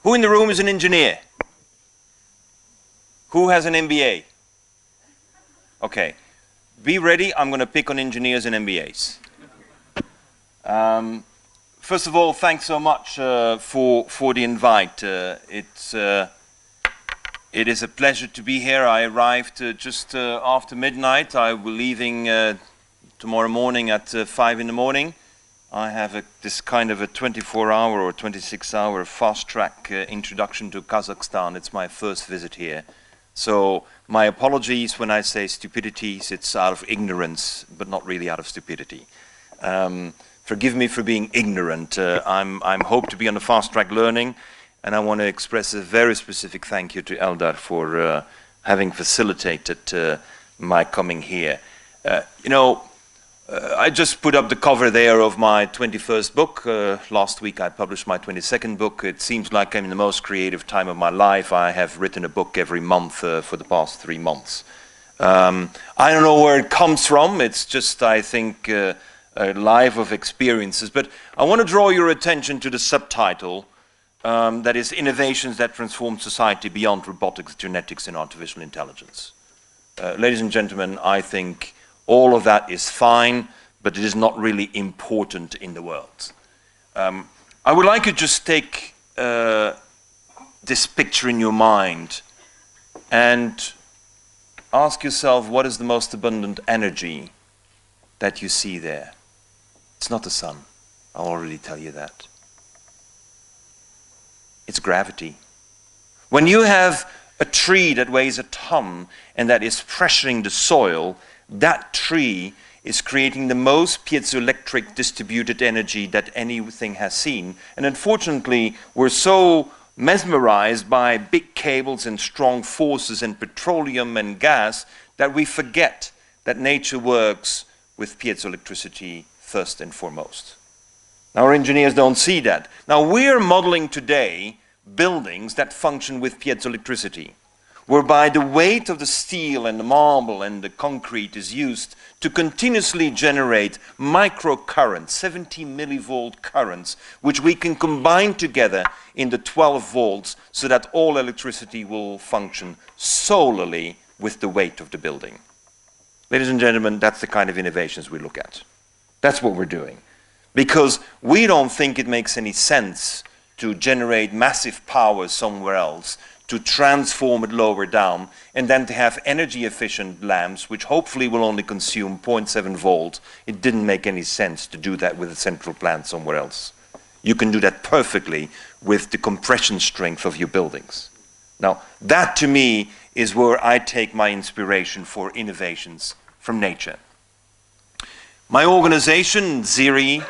Who in the room is an engineer? Who has an MBA? Okay. Be ready, I'm going to pick on engineers and MBAs. First of all, thanks so much for the invite. It is a pleasure to be here. I arrived just after midnight. I will be leaving tomorrow morning at 5 in the morning. I have this kind of a 24-hour or 26-hour fast-track introduction to Kazakhstan. It's my first visit here. So my apologies when I say stupidities. It's out of ignorance, but not really out of stupidity. Forgive me for being ignorant. I'm hope to be on the fast-track learning, and I want to express a very specific thank you to Eldar for having facilitated my coming here. I just put up the cover there of my 21st book. Last week I published my 22nd book. It seems like I'm in the most creative time of my life. I have written a book every month for the past 3 months. I don't know where it comes from. It's just, I think, a life of experiences. But I want to draw your attention to the subtitle, that is Innovations that Transform Society Beyond Robotics, Genetics and Artificial Intelligence. Ladies and gentlemen, I think all of that is fine, but it is not really important in the world. I would like you to just take this picture in your mind and ask yourself, what is the most abundant energy that you see there? It's not the sun. I'll already tell you that. It's gravity. When you have a tree that weighs a ton and that is pressuring the soil, that tree is creating the most piezoelectric distributed energy that anything has seen. And unfortunately, we're so mesmerized by big cables and strong forces and petroleum and gas that we forget that nature works with piezoelectricity first and foremost. Now, our engineers don't see that. Now, we're modeling today buildings that function with piezoelectricity, whereby the weight of the steel and the marble and the concrete is used to continuously generate microcurrents, 70 millivolt currents, which we can combine together into 12 volts so that all electricity will function solely with the weight of the building. Ladies and gentlemen, that's the kind of innovations we look at. That's what we're doing. Because we don't think it makes any sense to generate massive power somewhere else, to transform it lower down, and then to have energy efficient lamps, which hopefully will only consume 0.7 volt. It didn't make any sense to do that with a central plant somewhere else. You can do that perfectly with the compression strength of your buildings. Now, that to me is where I take my inspiration for innovations from nature. My organization, ZIRI,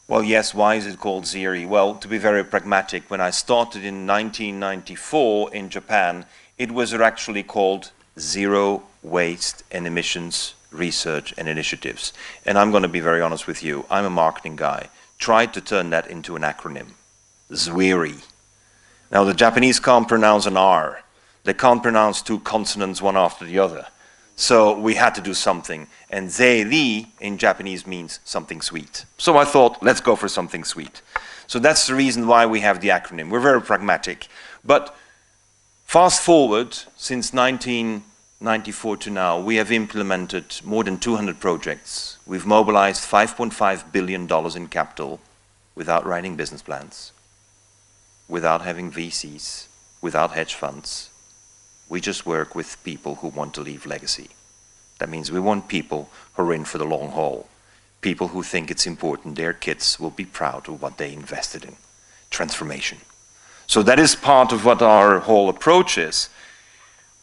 well, yes, why is it called ZIRI? Well, to be very pragmatic, when I started in 1994 in Japan, it was actually called Zero Waste and Emissions Research and Initiatives. And I'm going to be very honest with you, I'm a marketing guy. Tried to turn that into an acronym, ZWIRI. Now, the Japanese can't pronounce an R. They can't pronounce two consonants one after the other. So we had to do something, and ZERI in Japanese means something sweet. So I thought, let's go for something sweet. So that's the reason why we have the acronym. We're very pragmatic. But fast forward, since 1994 to now, we have implemented more than 200 projects. We've mobilized $5.5 billion in capital without writing business plans, without having VCs, without hedge funds. We just work with people who want to leave legacy. That means we want people who are in for the long haul. People who think it's important their kids will be proud of what they invested in. Transformation. So that is part of what our whole approach is.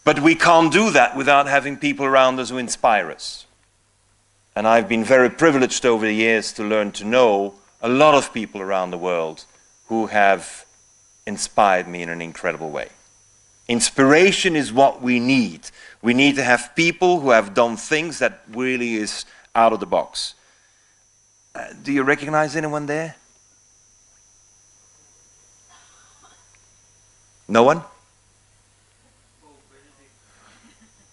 But we can't do that without having people around us who inspire us. And I've been very privileged over the years to learn to know a lot of people around the world who have inspired me in an incredible way. Inspiration is what we need. We need to have people who have done things that really is out of the box. Do you recognize anyone there? No one?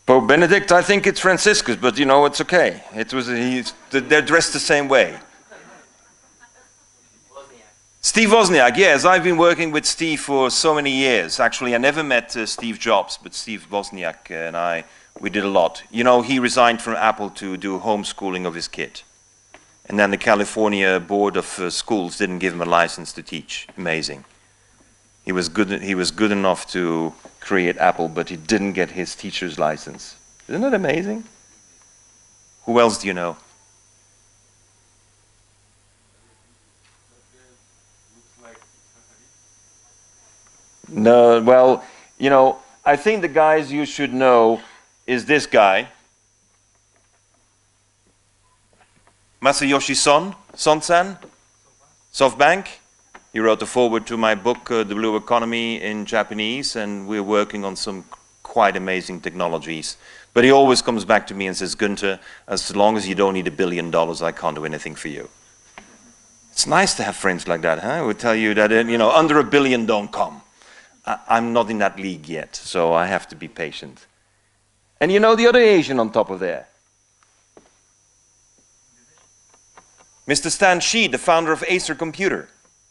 Pope Benedict, I think it's Franciscus, but you know, it's okay. They're dressed the same way. Steve Wozniak, yes, I've been working with Steve for so many years. Actually, I never met Steve Jobs, but Steve Wozniak and we did a lot. You know, he resigned from Apple to do homeschooling of his kid. And then the California Board of Schools didn't give him a license to teach. Amazing. He was good enough to create Apple, but he didn't get his teacher's license. Isn't that amazing? Who else do you know? No, well, you know, I think the guys you should know is this guy, Masayoshi Son-san, SoftBank. He wrote the foreword to my book, The Blue Economy, in Japanese, and we're working on some quite amazing technologies. But he always comes back to me and says, Gunter, as long as you don't need $1 billion, I can't do anything for you. It's nice to have friends like that, huh? I would tell you that, you know, under $1 billion, don't come. I'm not in that league yet, so I have to be patient. And you know the other Asian on top of there? Mr. Stan Shi, the founder of Acer Computer.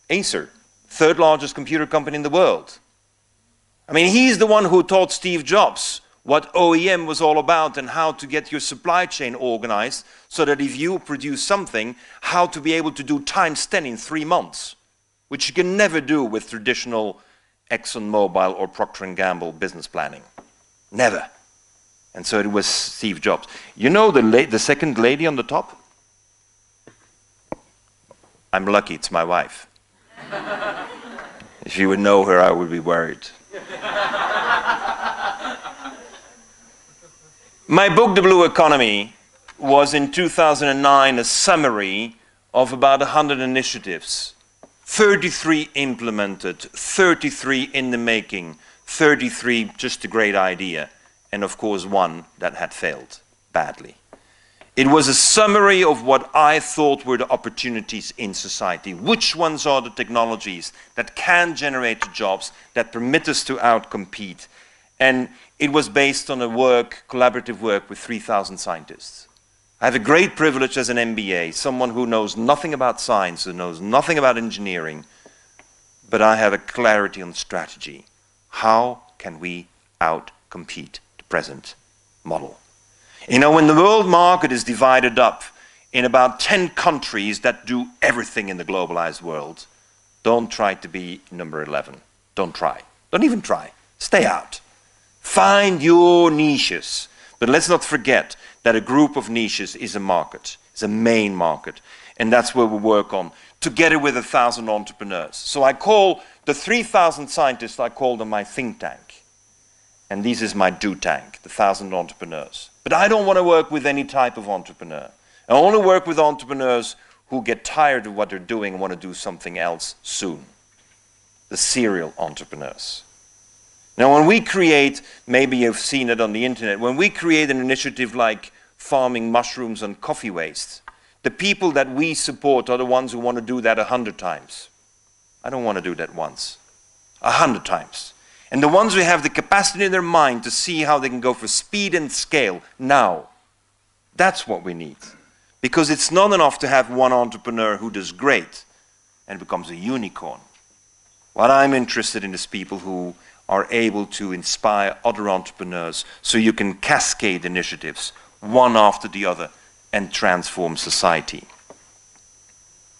Acer, third largest computer company in the world. I mean, he's the one who taught Steve Jobs what OEM was all about and how to get your supply chain organized so that if you produce something, how to be able to do times 10 in 3 months, which you can never do with traditional ExxonMobil or Procter & Gamble business planning. Never. And so it was Steve Jobs. You know the second lady on the top? I'm lucky it's my wife. If you would know her, I would be worried. My book, The Blue Economy, was in 2009 a summary of about 100 initiatives. 33 implemented, 33 in the making, 33 just a great idea, and of course one that had failed badly. It was a summary of what I thought were the opportunities in society. Which ones are the technologies that can generate the jobs, that permit us to outcompete? And it was based on a collaborative work with 3,000 scientists. I have a great privilege as an MBA, someone who knows nothing about science, who knows nothing about engineering, but I have a clarity on strategy. How can we outcompete the present model? You know, when the world market is divided up in about 10 countries that do everything in the globalized world, don't try to be number 11. Don't try. Don't even try. Stay out. Find your niches. But let's not forget that a group of niches is a market, is a main market. And that's where we work on, together with 1,000 entrepreneurs. So I call the 3,000 scientists, I call them my think tank. And this is my do tank, the 1,000 entrepreneurs. But I don't want to work with any type of entrepreneur. I only work with entrepreneurs who get tired of what they're doing and want to do something else soon. The serial entrepreneurs. Now, when we create, maybe you've seen it on the internet, when we create an initiative like farming mushrooms on coffee waste, the people that we support are the ones who want to do that 100 times. I don't want to do that once. 100 times. And the ones who have the capacity in their mind to see how they can go for speed and scale now, that's what we need. Because it's not enough to have one entrepreneur who does great and becomes a unicorn. What I'm interested in is people who are able to inspire other entrepreneurs so you can cascade initiatives one after the other and transform society.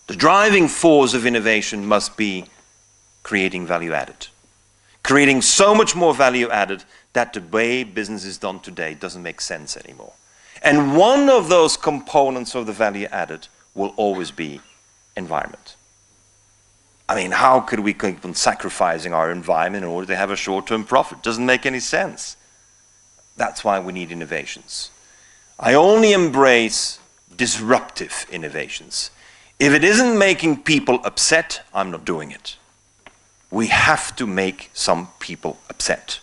The driving force of innovation must be creating value added. Creating so much more value added that the way business is done today doesn't make sense anymore. And one of those components of the value added will always be environment. I mean, how could we keep on sacrificing our environment in order to have a short-term profit? Doesn't make any sense. That's why we need innovations. I only embrace disruptive innovations. If it isn't making people upset, I'm not doing it. We have to make some people upset,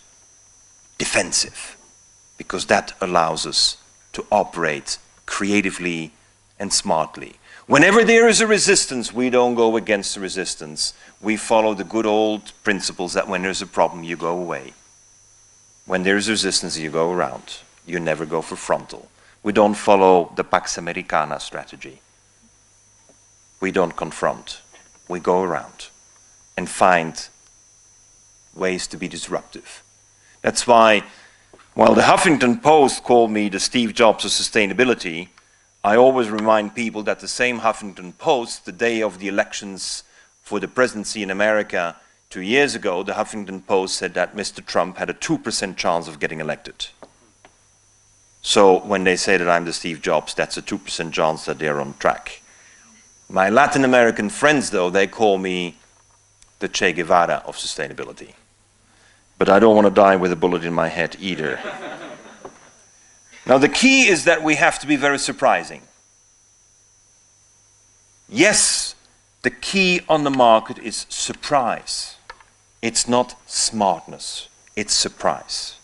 defensive, because that allows us to operate creatively and smartly. Whenever there is a resistance, we don't go against the resistance. We follow the good old principles that when there's a problem, you go away. When there's resistance, you go around. You never go for frontal. We don't follow the Pax Americana strategy. We don't confront. We go around and find ways to be disruptive. That's why, while the Huffington Post called me the Steve Jobs of sustainability, I always remind people that the same Huffington Post, the day of the elections for the presidency in America 2 years ago, the Huffington Post said that Mr. Trump had a 2% chance of getting elected. So when they say that I'm the Steve Jobs, that's a 2% chance that they're on track. My Latin American friends, though, they call me the Che Guevara of sustainability. But I don't want to die with a bullet in my head either. Now, the key is that we have to be very surprising. Yes, the key on the market is surprise. It's not smartness, it's surprise.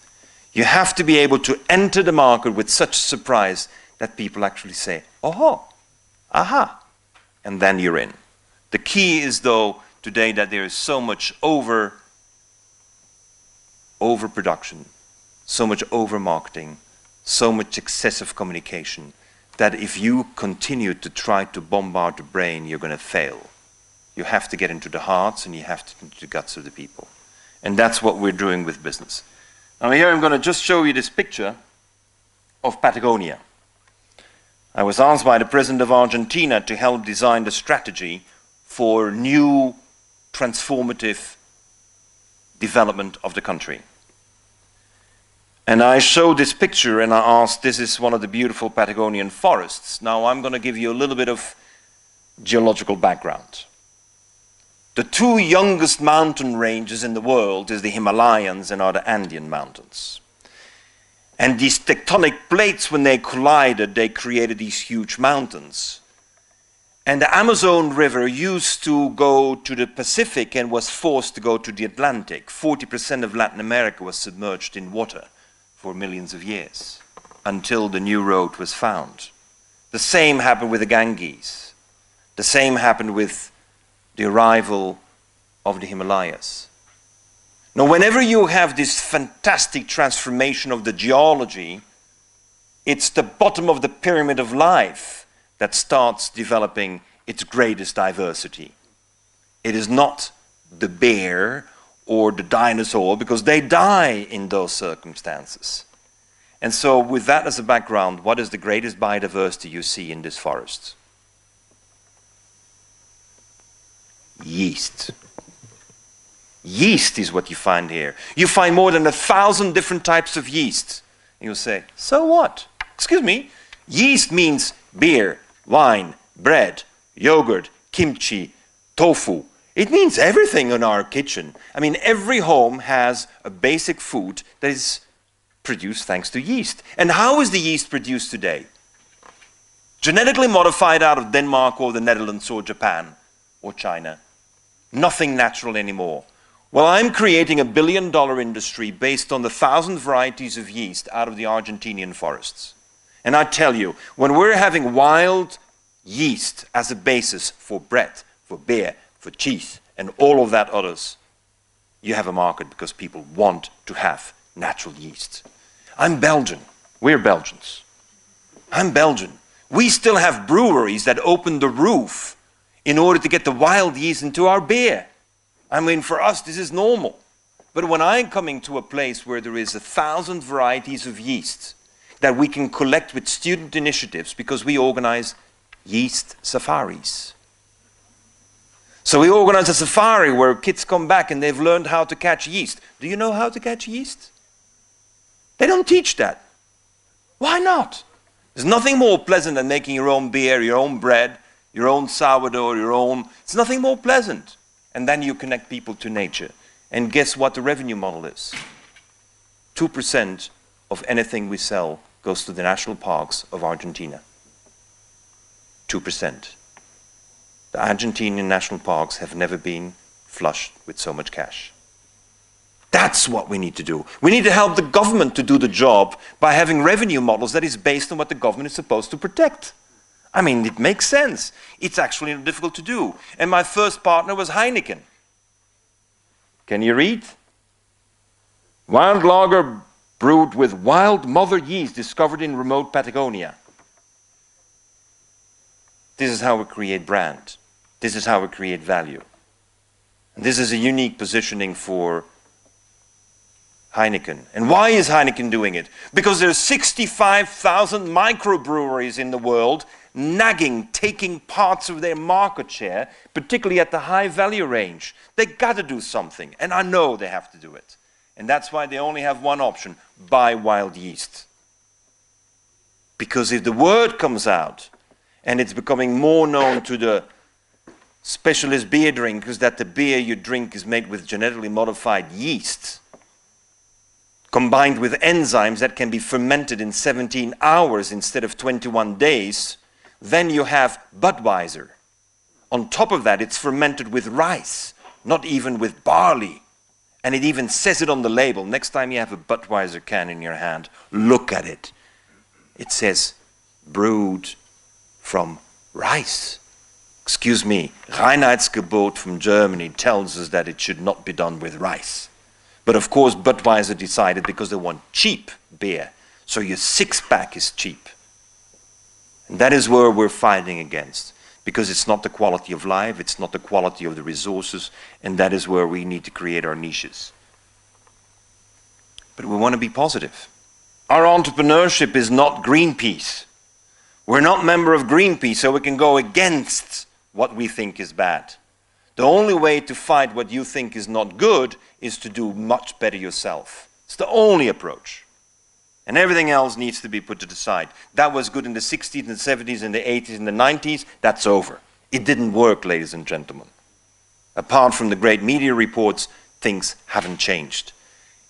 You have to be able to enter the market with such surprise that people actually say, oh, aha, and then you're in. The key is, though, today that there is so much overproduction, so much over-marketing, so much excessive communication, that if you continue to try to bombard the brain, you're going to fail. You have to get into the hearts and you have to get into the guts of the people. And that's what we're doing with business. Now here I'm going to just show you this picture of Patagonia. I was asked by the President of Argentina to help design the strategy for new transformative development of the country. And I showed this picture and I asked, this is one of the beautiful Patagonian forests. Now I'm going to give you a little bit of geological background. The two youngest mountain ranges in the world is the Himalayas and are the Andean mountains. And these tectonic plates, when they collided, they created these huge mountains. And the Amazon River used to go to the Pacific and was forced to go to the Atlantic. 40% of Latin America was submerged in water for millions of years, until the new road was found. The same happened with the Ganges. The same happened with the arrival of the Himalayas. Now, whenever you have this fantastic transformation of the geology, it's the bottom of the pyramid of life that starts developing its greatest diversity. It is not the bear or the dinosaur, because they die in those circumstances. And so with that as a background, what is the greatest biodiversity you see in this forest? Yeast. Yeast is what you find here. You find more than 1,000 different types of yeast. And you'll say, so what? Excuse me, yeast means beer, wine, bread, yogurt, kimchi, tofu. It means everything in our kitchen. I mean, every home has a basic food that is produced thanks to yeast. And how is the yeast produced today? Genetically modified out of Denmark or the Netherlands or Japan or China. Nothing natural anymore. Well, I'm creating $1 billion industry based on the 1,000 varieties of yeast out of the Argentinian forests. And I tell you, when we're having wild yeast as a basis for bread, for beer, for cheese, and all of that others, you have a market because people want to have natural yeast. I'm Belgian. We're Belgians. I'm Belgian. We still have breweries that open the roof in order to get the wild yeast into our beer. I mean, for us, this is normal. But when I'm coming to a place where there is 1,000 varieties of yeast that we can collect with student initiatives, because we organize yeast safaris. So we organize a safari where kids come back and they've learned how to catch yeast. Do you know how to catch yeast? They don't teach that. Why not? There's nothing more pleasant than making your own beer, your own bread, your own sourdough, your own... It's nothing more pleasant. And then you connect people to nature. And guess what the revenue model is? 2% of anything we sell goes to the national parks of Argentina. 2%. The Argentinian national parks have never been flushed with so much cash. That's what we need to do. We need to help the government to do the job by having revenue models that is based on what the government is supposed to protect. I mean, it makes sense. It's actually not difficult to do. And my first partner was Heineken. Can you read? Wild lager brewed with wild mother yeast discovered in remote Patagonia. This is how we create brand. This is how we create value. And this is a unique positioning for Heineken. And why is Heineken doing it? Because there are 65,000 microbreweries in the world nagging, taking parts of their market share, particularly at the high value range. They got to do something, and I know they have to do it. And that's why they only have one option: buy wild yeast. Because if the word comes out, and it's becoming more known to the specialist beer drinkers that the beer you drink is made with genetically modified yeast, combined with enzymes that can be fermented in 17 hours instead of 21 days, then you have Budweiser. On top of that, it's fermented with rice, not even with barley. And it even says it on the label. Next time you have a Budweiser can in your hand, look at it. It says, brewed from rice. Excuse me, Reinheitsgebot from Germany tells us that it should not be done with rice. But of course, Budweiser decided because they want cheap beer. So your six-pack is cheap. And that is where we're fighting against. Because it's not the quality of life, it's not the quality of the resources, and that is where we need to create our niches. But we want to be positive. Our entrepreneurship is not Greenpeace. We're not member of Greenpeace, so we can go against what we think is bad. The only way to fight what you think is not good is to do much better yourself. It's the only approach. And everything else needs to be put to the side. That was good in the 60s and the 70s and the 80s and the 90s. That's over. It didn't work, ladies and gentlemen. Apart from the great media reports, things haven't changed.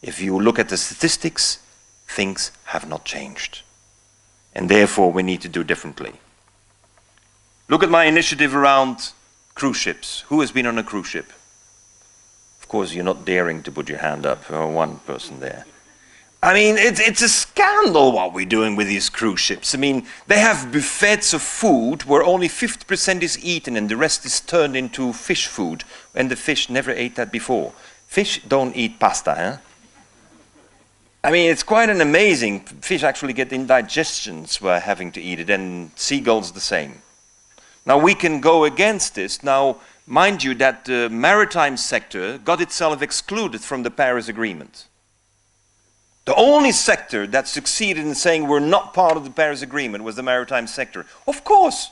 If you look at the statistics, things have not changed. And therefore, we need to do differently. Look at my initiative around cruise ships. Who has been on a cruise ship? Of course, you're not daring to put your hand up. One person there. I mean, it's a scandal what we're doing with these cruise ships. I mean, they have buffets of food where only 50% is eaten and the rest is turned into fish food. And the fish never ate that before. Fish don't eat pasta, huh? I mean, it's quite an amazing. Fish actually get indigestions by having to eat it, and seagulls the same. Now, we can go against this. Now, mind you that the maritime sector got itself excluded from the Paris Agreement. The only sector that succeeded in saying we're not part of the Paris Agreement was the maritime sector. Of course,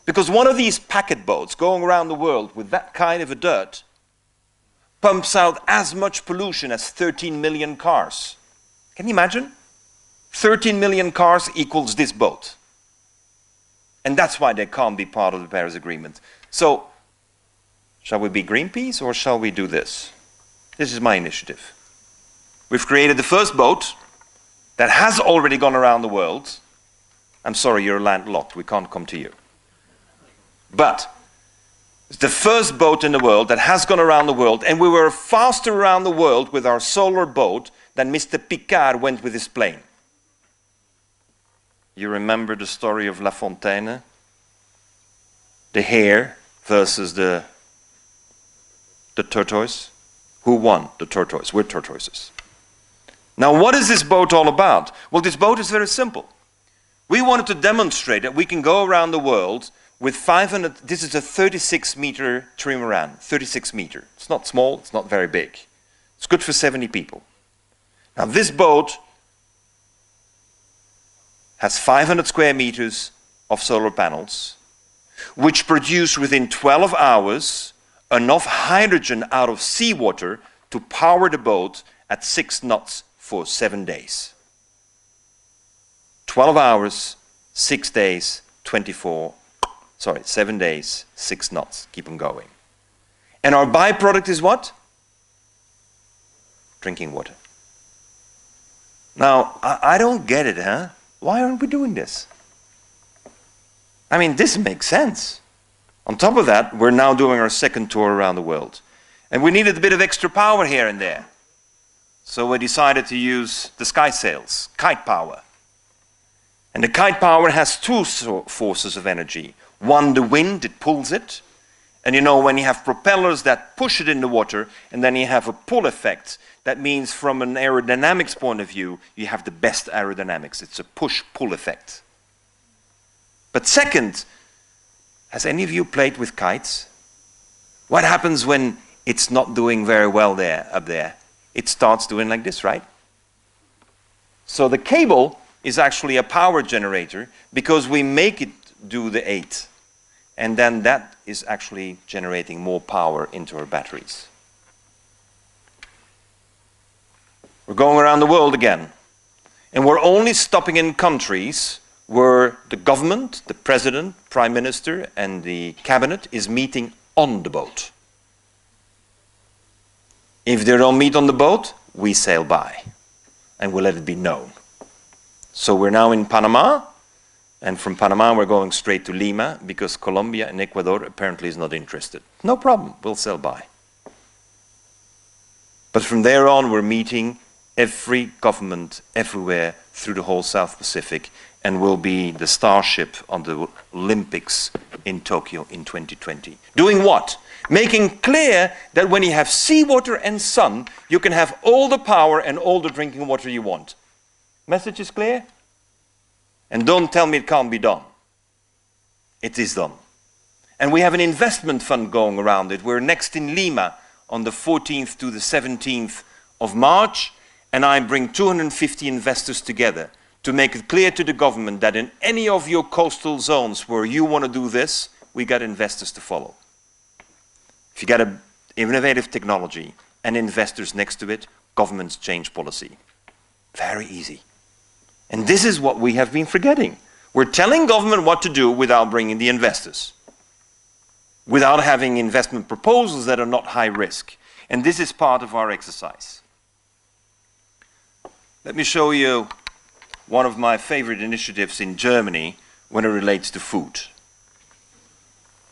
because one of these packet boats going around the world with that kind of a dirt pumps out as much pollution as 13 million cars. Can you imagine? 13 million cars equals this boat. And that's why they can't be part of the Paris Agreement. So, shall we be Greenpeace or shall we do this? This is my initiative. We've created the first boat that has already gone around the world. I'm sorry, you're landlocked. We can't come to you. But it's the first boat in the world that has gone around the world, and we were faster around the world with our solar boat than Mr. Picard went with his plane. You remember the story of La Fontaine? The hare versus the tortoise? Who won? The tortoise. We're tortoises. Now, what is this boat all about? Well, this boat is very simple. We wanted to demonstrate that we can go around the world with 500, this is a 36-meter trimaran, 36 meter. It's not small, it's not very big. It's good for 70 people. Now, this boat has 500 square meters of solar panels, which produce within 12 hours enough hydrogen out of seawater to power the boat at 6 knots for 7 days. 12 hours, 6 days, 7 days, 6 knots. Keep on going. And our byproduct is what? Drinking water. Now, I don't get it, huh? Why aren't we doing this? I mean, this makes sense. On top of that, we're now doing our second tour around the world. And we needed a bit of extra power here and there. So we decided to use the sky sails, kite power. And the kite power has two forces of energy. One, the wind, it pulls it. And you know, when you have propellers that push it in the water, and then you have a pull effect, that means from an aerodynamics point of view, you have the best aerodynamics. It's a push-pull effect. But second, has any of you played with kites? What happens when it's not doing very well there, up there? It starts doing like this, right? So the cable is actually a power generator because we make it do the 8. And then that is actually generating more power into our batteries. We're going around the world again. And we're only stopping in countries where the government, the president, prime minister, and the cabinet is meeting on the boat. If they don't meet on the boat, we sail by. And we'll let it be known. So we're now in Panama. And from Panama, we're going straight to Lima because Colombia and Ecuador apparently is not interested. No problem, we'll sail by. But from there on, we're meeting every government everywhere through the whole South Pacific and will be the starship on the Olympics in Tokyo in 2020. Doing what? Making clear that when you have seawater and sun, you can have all the power and all the drinking water you want. Message is clear? And don't tell me it can't be done. It is done. And we have an investment fund going around it. We're next in Lima on the 14th to the 17th of March, and I bring 250 investors together to make it clear to the government that in any of your coastal zones where you want to do this, we got investors to follow. If you got an innovative technology and investors next to it, governments change policy. Very easy. And this is what we have been forgetting. We're telling government what to do without bringing the investors, without having investment proposals that are not high risk. And this is part of our exercise. Let me show you one of my favorite initiatives in Germany when it relates to food.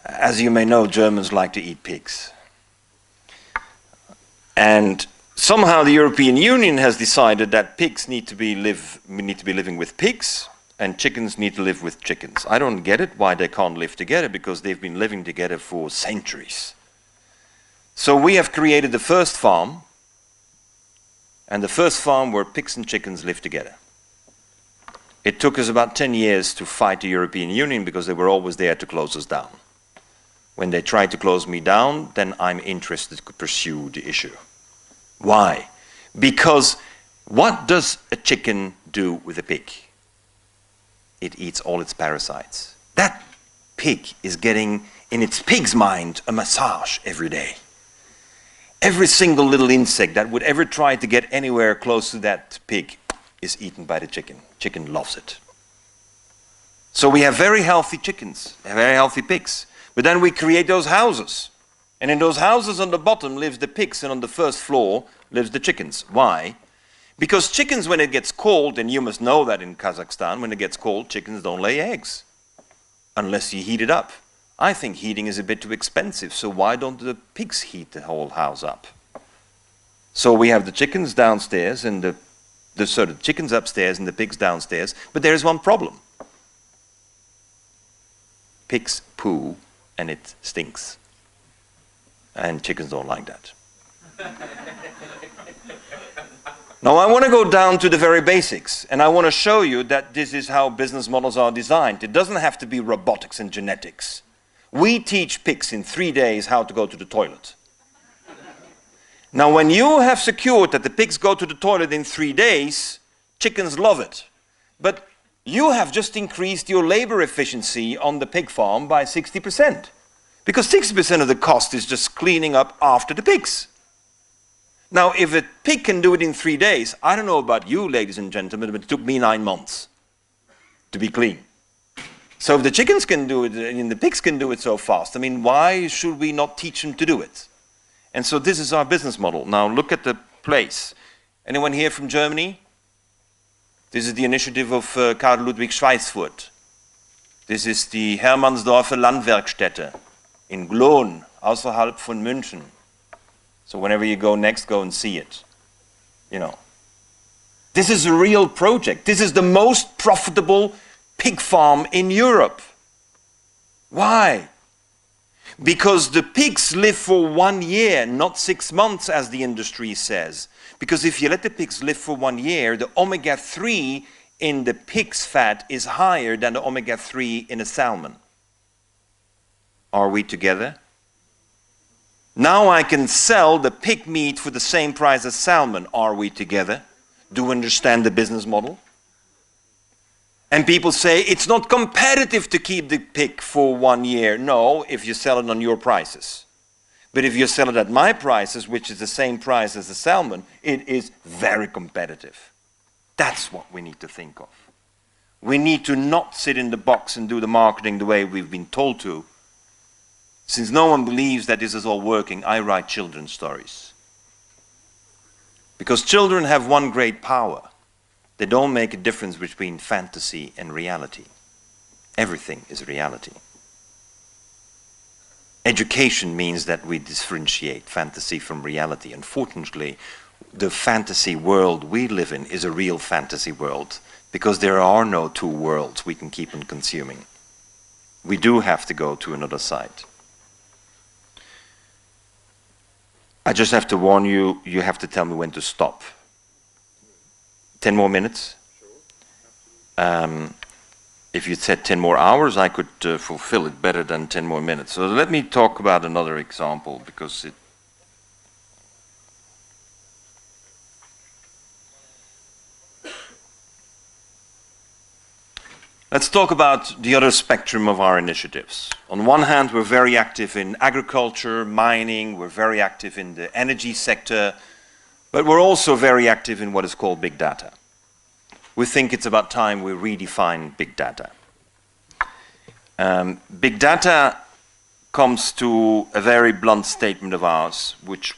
As you may know, Germans like to eat pigs. And somehow the European Union has decided that pigs need to be living with pigs and chickens need to live with chickens. I don't get it why they can't live together, because they've been living together for centuries. So we have created the first farm, and the first farm where pigs and chickens live together. It took us about 10 years to fight the European Union because they were always there to close us down. When they try to close me down, then I'm interested to pursue the issue. Why? Because what does a chicken do with a pig? It eats all its parasites. That pig is getting, in its pig's mind, a massage every day. Every single little insect that would ever try to get anywhere close to that pig is eaten by the chicken. Chicken loves it. So we have very healthy chickens, very healthy pigs. But then we create those houses. And in those houses on the bottom lives the pigs, and on the first floor lives the chickens. Why? Because chickens, when it gets cold, and you must know that in Kazakhstan, when it gets cold, chickens don't lay eggs. Unless you heat it up. I think heating is a bit too expensive, so why don't the pigs heat the whole house up? So we have the chickens downstairs, and the chickens upstairs and the pigs downstairs, but there is one problem. Pigs poo, and it stinks. And chickens don't like that. Now I want to go down to the very basics, and I want to show you that this is how business models are designed. It doesn't have to be robotics and genetics. We teach pigs in 3 days how to go to the toilet. Now when you have secured that the pigs go to the toilet in 3 days, chickens love it. But you have just increased your labor efficiency on the pig farm by 60%. Because 60% of the cost is just cleaning up after the pigs. Now, if a pig can do it in 3 days, I don't know about you, ladies and gentlemen, but it took me 9 months to be clean. So if the chickens can do it and the pigs can do it so fast, I mean, why should we not teach them to do it? And so this is our business model. Now look at the place. Anyone here from Germany? This is the initiative of Karl Ludwig Schweizfurt. This is die Hermannsdorfer Landwerkstätte in Glon, außerhalb von München. So whenever you go next, go and see it. You know. This is a real project. This is the most profitable pig farm in Europe. Why? Because the pigs live for 1 year, not 6 months as the industry says. Because if you let the pigs live for 1 year, the omega-3 in the pig's fat is higher than the omega-3 in a salmon. Are we together? Now I can sell the pig meat for the same price as salmon. Are we together? Do you understand the business model? And people say it's not competitive to keep the pig for 1 year. No, if you sell it on your prices. But if you sell it at my prices, which is the same price as the salmon, it is very competitive. That's what we need to think of. We need to not sit in the box and do the marketing the way we've been told to. Since no one believes that this is all working, I write children's stories. Because children have one great power. They don't make a difference between fantasy and reality. Everything is reality. Education means that we differentiate fantasy from reality. Unfortunately, the fantasy world we live in is a real fantasy world because there are no two worlds we can keep on consuming. We do have to go to another side. I just have to warn you, you have to tell me when to stop. 10 more minutes? If you said 10 more hours, I could fulfill it better than 10 more minutes. So let me talk about another example, because it... Let's talk about the other spectrum of our initiatives. On one hand, we're very active in agriculture, mining, we're very active in the energy sector, but we're also very active in what is called big data. We think it's about time we redefine big data. Big data comes to a very blunt statement of ours, which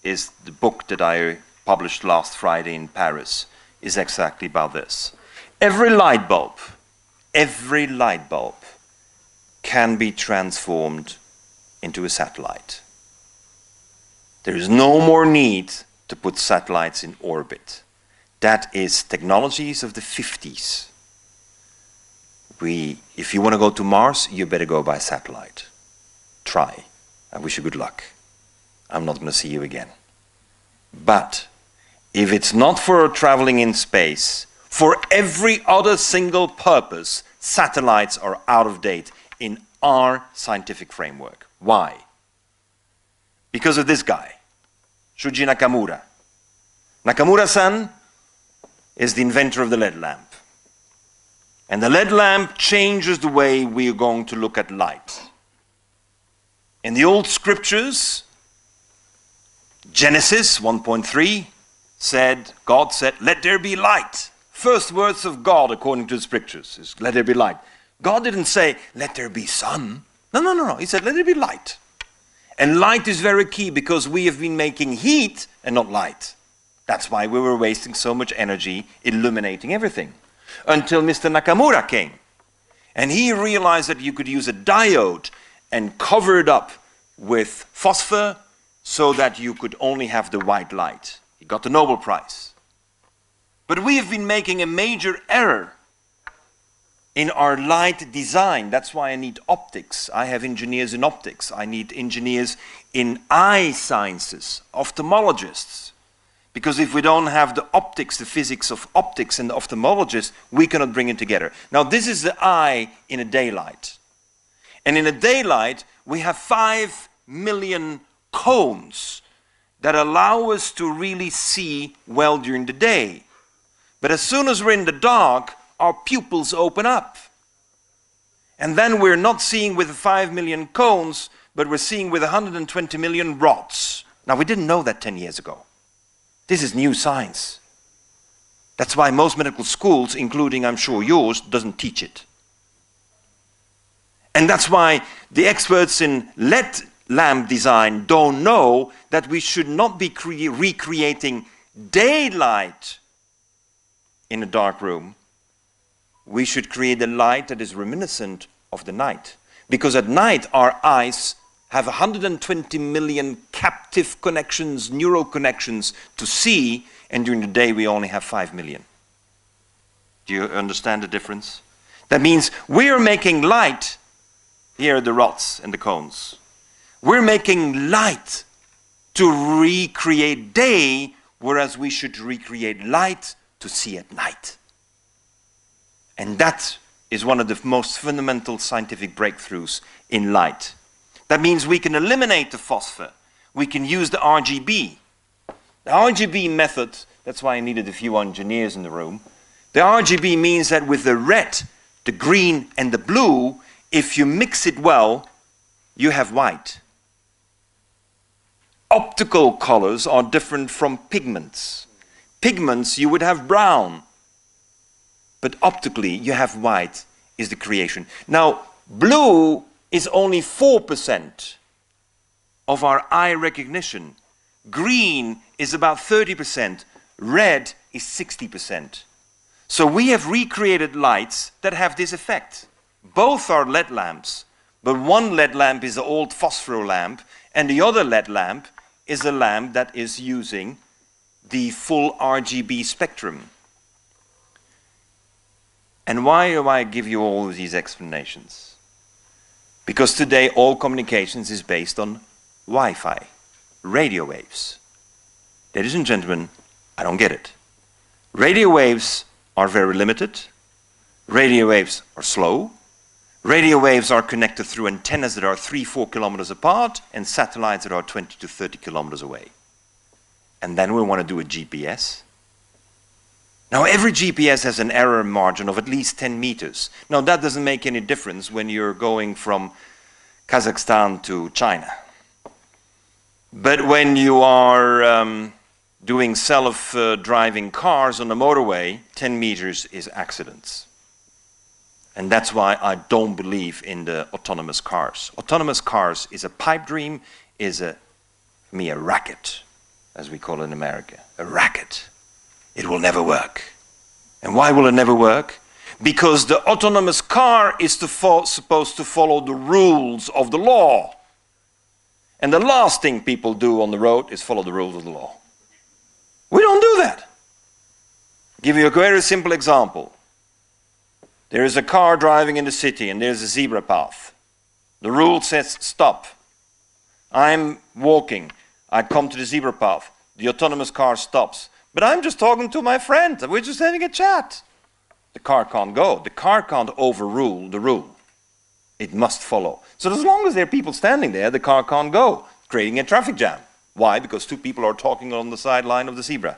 is the book that I published last Friday in Paris, is exactly about this. Every light bulb can be transformed into a satellite. There is no more need to put satellites in orbit. That is technologies of the 50s. If you want to go to Mars, you better go by satellite. Try. I wish you good luck. I'm not going to see you again. But if it's not for traveling in space, for every other single purpose, satellites are out of date in our scientific framework. Why? Because of this guy, Shuji Nakamura. Nakamura-san is the inventor of the LED lamp. And the LED lamp changes the way we are going to look at light. In the old scriptures, Genesis 1.3 said, God said, let there be light. First words of God according to the scriptures is, let there be light. God didn't say, let there be sun. No. He said, let there be light. And light is very key because we have been making heat and not light. That's why we were wasting so much energy illuminating everything. Until Mr. Nakamura came. And he realized that you could use a diode and cover it up with phosphor so that you could only have the white light. He got the Nobel Prize. But we have been making a major error in our light design. That's why I need optics. I have engineers in optics. I need engineers in eye sciences, ophthalmologists. Because if we don't have the optics, the physics of optics and the ophthalmologist, we cannot bring it together. Now this is the eye in a daylight. And in a daylight, we have 5 million cones that allow us to really see well during the day. But as soon as we're in the dark, our pupils open up. And then we're not seeing with 5 million cones, but we're seeing with 120 million rods. Now we didn't know that 10 years ago. This is new science. That's why most medical schools, including I'm sure yours, doesn't teach it. And that's why the experts in LED lamp design don't know that we should not be recreating daylight in a dark room. We should create a light that is reminiscent of the night. Because at night our eyes have 120 million captive connections, neural connections to see, and during the day we only have 5 million. Do you understand the difference? That means we're making light, here are the rods and the cones. We're making light to recreate day, whereas we should recreate light to see at night. And that is one of the most fundamental scientific breakthroughs in light. That means we can eliminate the phosphor we can use the RGB. The RGB method, that's why I needed a few engineers in the room. The RGB means that with the red, the green and the blue, if you mix it well, you have white. Optical colors are different from pigments. Pigments, you would have brown, but optically you have white is the creation. Now, blue is only 4% of our eye recognition. Green is about 30%. Red is 60%. So we have recreated lights that have this effect. Both are LED lamps, but one LED lamp is an old phosphoral lamp, and the other LED lamp is a lamp that is using the full RGB spectrum. And why do I give you all of these explanations? Because today all communications is based on Wi-Fi, radio waves. Ladies and gentlemen, I don't get it. Radio waves are very limited. Radio waves are slow. Radio waves are connected through antennas that are 3-4 kilometers apart and satellites that are 20 to 30 kilometers away. And then we want to do a GPS. Now every GPS has an error margin of at least 10 meters. Now that doesn't make any difference when you're going from Kazakhstan to China. But when you are doing self-driving cars on the motorway, 10 meters is accidents. And that's why I don't believe in the autonomous cars. Autonomous cars is a pipe dream, is for me a racket, as we call it in America. A racket. It will never work. And why will it never work? Because the autonomous car is supposed to follow the rules of the law. And the last thing people do on the road is follow the rules of the law. We don't do that. I'll give you a very simple example. There is a car driving in the city and there's a zebra path. The rule says stop. I'm walking. I come to the zebra path. The autonomous car stops. But I'm just talking to my friend. We're just having a chat. The car can't go. The car can't overrule the rule. It must follow. So as long as there are people standing there, the car can't go, creating a traffic jam. Why? Because two people are talking on the sideline of the zebra.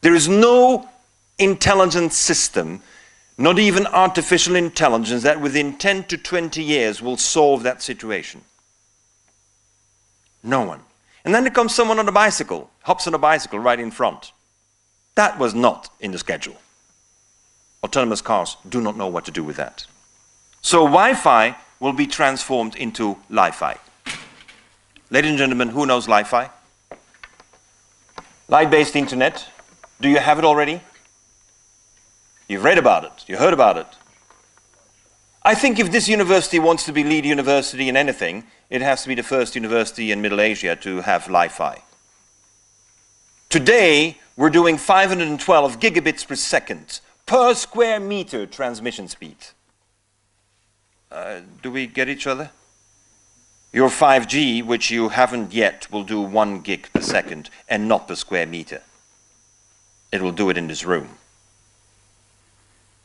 There is no intelligent system, not even artificial intelligence, that within 10 to 20 years will solve that situation. No one. And then there comes someone on a bicycle, hops on a bicycle right in front. That was not in the schedule. Autonomous cars do not know what to do with that. So Wi-Fi will be transformed into Li-Fi. Ladies and gentlemen, who knows Li-Fi? Light-based internet. Do you have it already? You've read about it. You heard about it. I think if this university wants to be lead university in anything, it has to be the first university in Middle Asia to have Li-Fi. Today, we're doing 512 gigabits per second per square meter transmission speed. Do we get each other? Your 5G, which you haven't yet, will do 1 gig per second and not per square meter. It will do it in this room.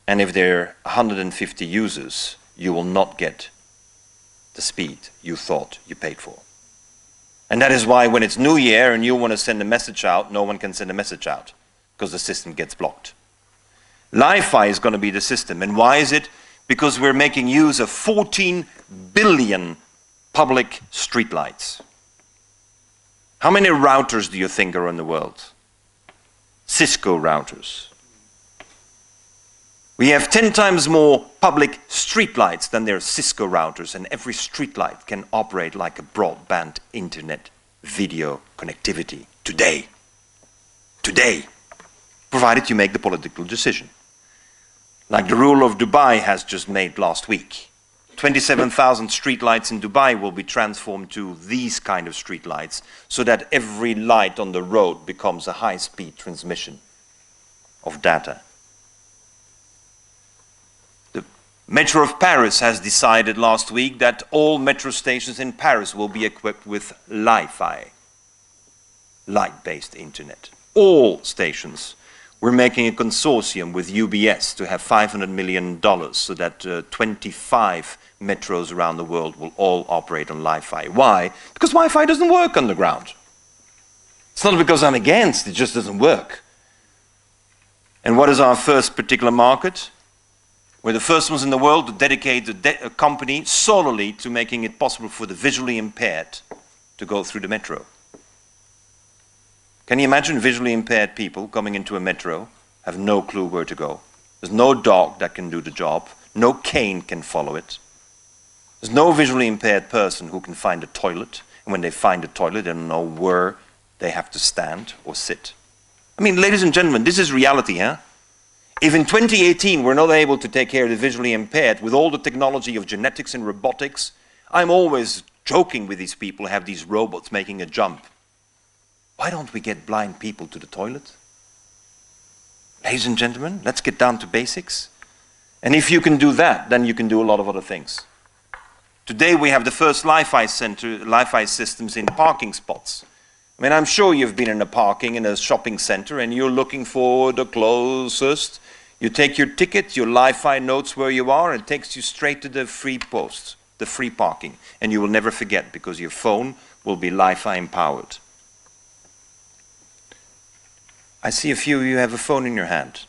And if there are 150 users, you will not get the speed you thought you paid for. And that is why when it's New Year and you want to send a message out, no one can send a message out because the system gets blocked. Li-Fi is going to be the system. And why is it? Because we're making use of 14 billion public streetlights. How many routers do you think are in the world? Cisco routers. We have 10 times more public streetlights than there are Cisco routers, and every streetlight can operate like a broadband internet video connectivity today. Today. Provided you make the political decision. Like the rule of Dubai has just made last week. 27,000 streetlights in Dubai will be transformed to these kind of streetlights so that every light on the road becomes a high-speed transmission of data. The Metro of Paris has decided last week that all metro stations in Paris will be equipped with Li-Fi, light-based internet. All stations We're making a consortium with UBS to have $500 million so that 25 metros around the world will all operate on Wi-Fi. Why? Because Wi-Fi doesn't work underground. It's not because I'm against, it just doesn't work. And what is our first particular market? We're the first ones in the world to dedicate a company solely to making it possible for the visually impaired to go through the metro. Can you imagine visually impaired people coming into a metro, have no clue where to go? There's no dog that can do the job, no cane can follow it. There's no visually impaired person who can find a toilet, and when they find a toilet, they don't know where they have to stand or sit. I mean, ladies and gentlemen, this is reality, huh? If in 2018 we're not able to take care of the visually impaired with all the technology of genetics and robotics, I'm always joking with these people who have these robots making a jump. Why don't we get blind people to the toilet? Ladies and gentlemen, let's get down to basics. And if you can do that, then you can do a lot of other things. Today we have the first Wi-Fi systems in parking spots. I mean, I'm sure you've been in a parking in a shopping center and you're looking for the closest. You take your ticket, your Wi-Fi notes where you are, and it takes you straight to the free post, the free parking. And you will never forget because your phone will be Wi-Fi empowered. I see a few of you have a phone in your hand.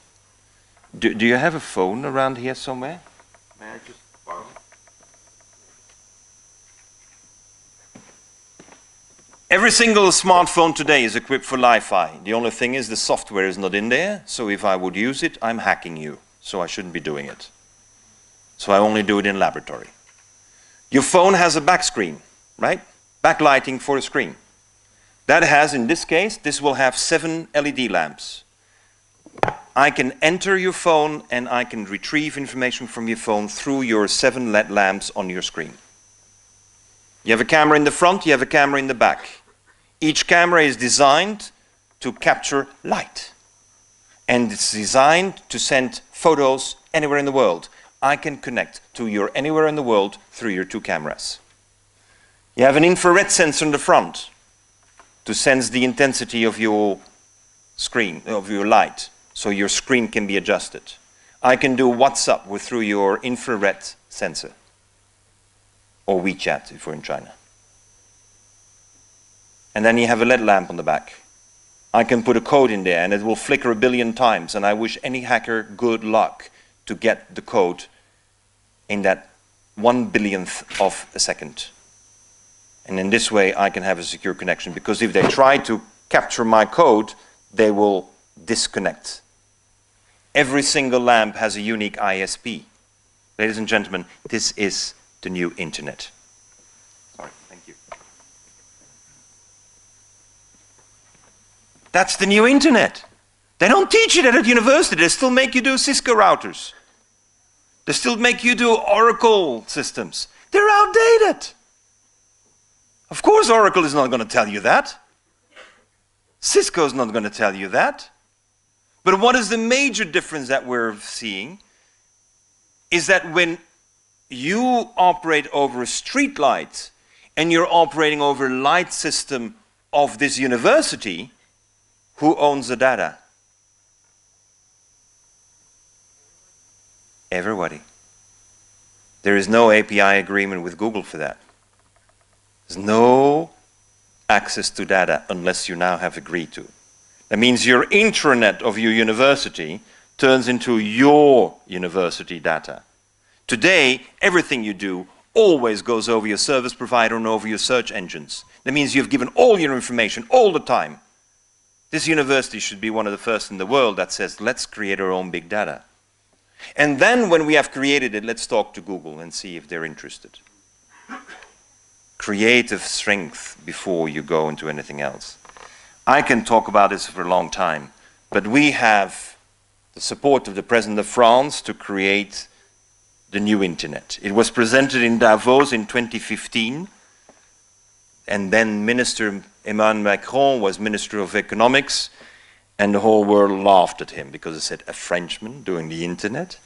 Do you have a phone around here somewhere? May I just borrow it? Every single smartphone today is equipped for Wi-Fi. The only thing is the software is not in there, so if I would use it, I'm hacking you, so I shouldn't be doing it. So I only do it in laboratory. Your phone has a back screen, right? Backlighting for a screen. That has, in this case, this will have 7 LED lamps. I can enter your phone and I can retrieve information from your phone through your 7 LED lamps on your screen. You have a camera in the front, you have a camera in the back. Each camera is designed to capture light. And it's designed to send photos anywhere in the world. I can connect to your anywhere in the world through your 2 cameras. You have an infrared sensor in the front to sense the intensity of your screen, of your light, so your screen can be adjusted. I can do WhatsApp through your infrared sensor, or WeChat if we're in China. And then you have a LED lamp on the back. I can put a code in there and it will flicker 1 billion times, and I wish any hacker good luck to get the code in that 1/1000th of a second. And in this way, I can have a secure connection, because if they try to capture my code, they will disconnect. Every single lamp has a unique ISP. Ladies and gentlemen, this is the new internet. Sorry, thank you. That's the new internet. They don't teach you that at university. They still make you do Cisco routers. They still make you do Oracle systems. They're outdated. Of course Oracle is not going to tell you that. Cisco is not going to tell you that. But what is the major difference that we're seeing is that when you operate over a street light and you're operating over a light system of this university, who owns the data? Everybody. There is no API agreement with Google for that. There's no access to data unless you now have agreed to. That means your intranet of your university turns into your university data. Today, everything you do always goes over your service provider and over your search engines. That means you've given all your information all the time. This university should be one of the first in the world that says, let's create our own big data. And then when we have created it, let's talk to Google and see if they're interested. Creative strength before you go into anything else. I can talk about this for a long time, but we have the support of the President of France to create the new internet. It was presented in Davos in 2015, and then Minister Emmanuel Macron was Minister of Economics, and the whole world laughed at him because he said, a Frenchman doing the internet?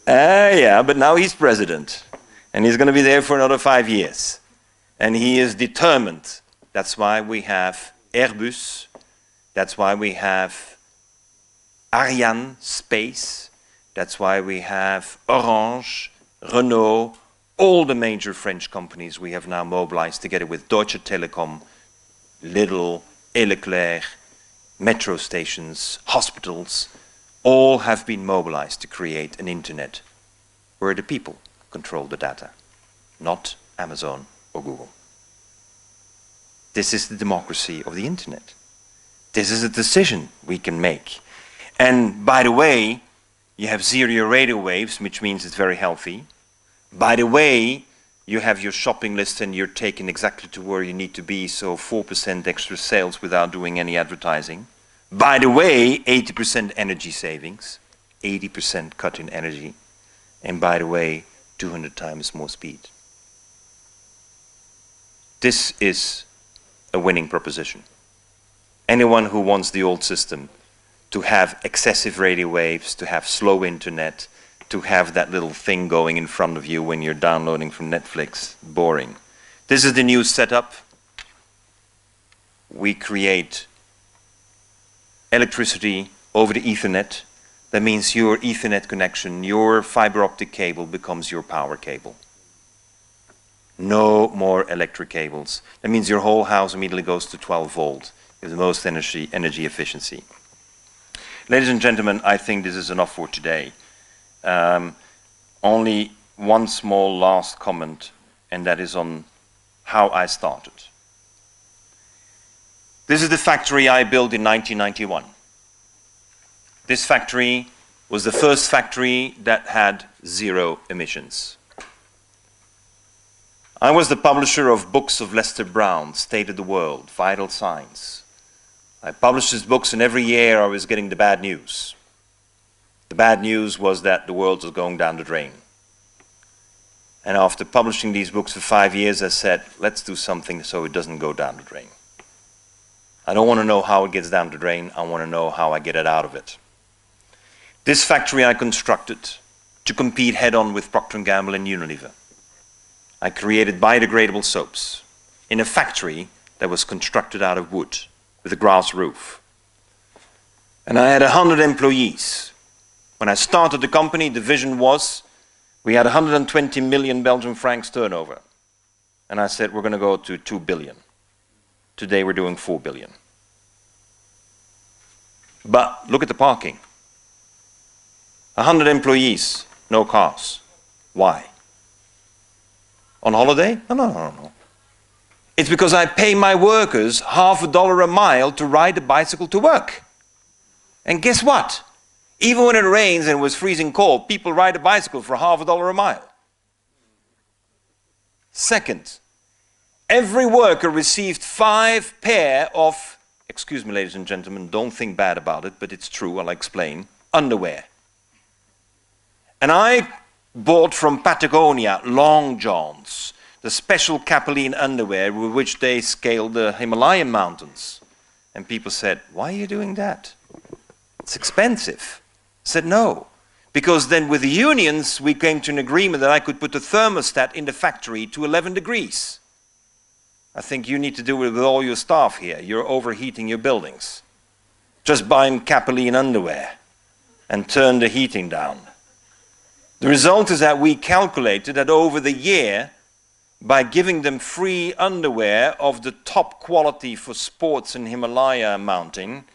Yeah, but now he's president. And he's going to be there for another 5 years. And he is determined. That's why we have Airbus. That's why we have Ariane Space. That's why we have Orange, Renault, all the major French companies we have now mobilized together with Deutsche Telekom, Lidl, Leclerc, metro stations, hospitals, all have been mobilized to create an internet where the people control the data, not Amazon or Google. This is the democracy of the internet. This is a decision we can make. And by the way, you have zero radio waves, which means it's very healthy. By the way, you have your shopping list and you're taken exactly to where you need to be, so 4% extra sales without doing any advertising. By the way, 80% energy savings, 80% cut in energy. And by the way, 200 times more speed. This is a winning proposition. Anyone who wants the old system to have excessive radio waves, to have slow internet, to have that little thing going in front of you when you're downloading from Netflix, boring. This is the new setup. We create electricity over the Ethernet. That means your Ethernet connection, your fiber optic cable becomes your power cable. No more electric cables. That means your whole house immediately goes to 12 volt with the most energy efficiency. Ladies and gentlemen, I think this is enough for today. Only one small last comment, and that is on how I started. This is the factory I built in 1991. This factory was the first factory that had zero emissions. I was the publisher of books of Lester Brown, State of the World, Vital Signs. I published his books, and every year I was getting the bad news. The bad news was that the world was going down the drain. And after publishing these books for 5 years, I said, let's do something so it doesn't go down the drain. I don't want to know how it gets down the drain, I want to know how I get it out of it. This factory I constructed to compete head-on with Procter & Gamble and Unilever. I created biodegradable soaps in a factory that was constructed out of wood with a grass roof. And I had 100 employees. When I started the company, the vision was we had 120 million Belgian francs turnover. And I said, we're going to go to 2 billion. Today we're doing 4 billion. But look at the parking. 100 employees, no cars. Why? On holiday? No. It's because I pay my workers $50 a mile to ride a bicycle to work. And guess what? Even when it rains and it was freezing cold, people ride a bicycle for $50 a mile. Second, every worker received 5 pair of, excuse me ladies and gentlemen, don't think bad about it, but it's true, I'll explain, underwear. And I bought from Patagonia long johns, the special capilline underwear with which they scaled the Himalayan mountains. And people said, why are you doing that? It's expensive. I said, no, because then with the unions we came to an agreement that I could put the thermostat in the factory to 11 degrees. I think you need to do it with all your staff here. You're overheating your buildings. Just buy them capilline underwear and turn the heating down. The result is that we calculated that over the year, by giving them free underwear of the top quality for sports in Himalaya mountain,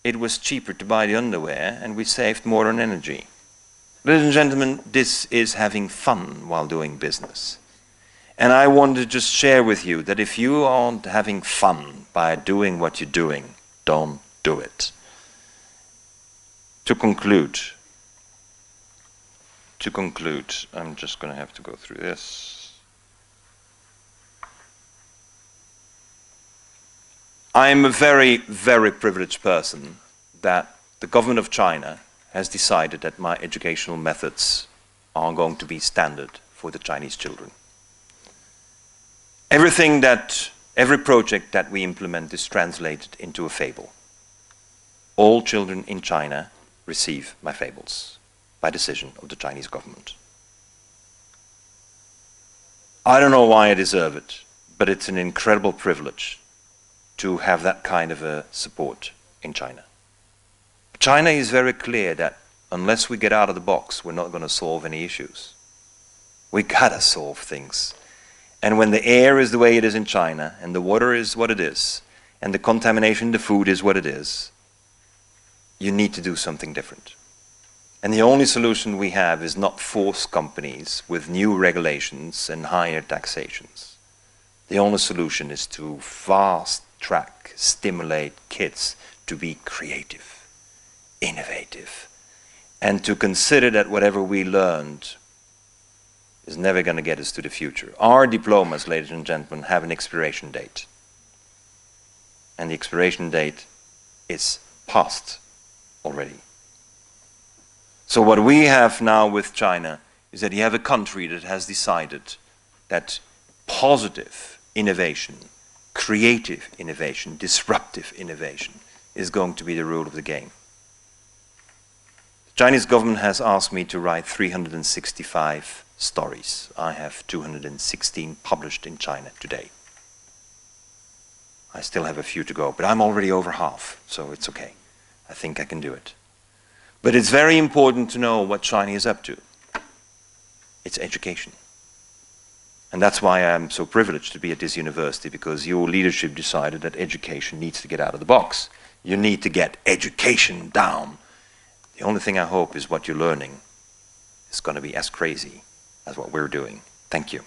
it was cheaper to buy the underwear and we saved more on energy. Ladies and gentlemen, this is having fun while doing business. And I want to just share with you that if you aren't having fun by doing what you're doing, don't do it. To conclude, I'm just going to have to go through this. I am a very, very privileged person that the government of China has decided that my educational methods are going to be standard for the Chinese children. Every project that we implement is translated into a fable. All children in China receive my fables by decision of the Chinese government. I don't know why I deserve it, but it's an incredible privilege to have that kind of a support in China. China is very clear that unless we get out of the box, we're not going to solve any issues. We gotta solve things. And when the air is the way it is in China, and the water is what it is, and the contamination in the food is what it is, you need to do something different. And the only solution we have is not force companies with new regulations and higher taxations. The only solution is to fast track, stimulate kids to be creative, innovative, and to consider that whatever we learned is never going to get us to the future. Our diplomas, ladies and gentlemen, have an expiration date. And the expiration date is past already. So what we have now with China is that you have a country that has decided that positive innovation, creative innovation, disruptive innovation is going to be the rule of the game. The Chinese government has asked me to write 365 stories. I have 216 published in China today. I still have a few to go, but I'm already over half, so it's okay. I think I can do it. But it's very important to know what China is up to. It's education. And that's why I'm so privileged to be at this university, because your leadership decided that education needs to get out of the box. You need to get education down. The only thing I hope is what you're learning is going to be as crazy as what we're doing. Thank you.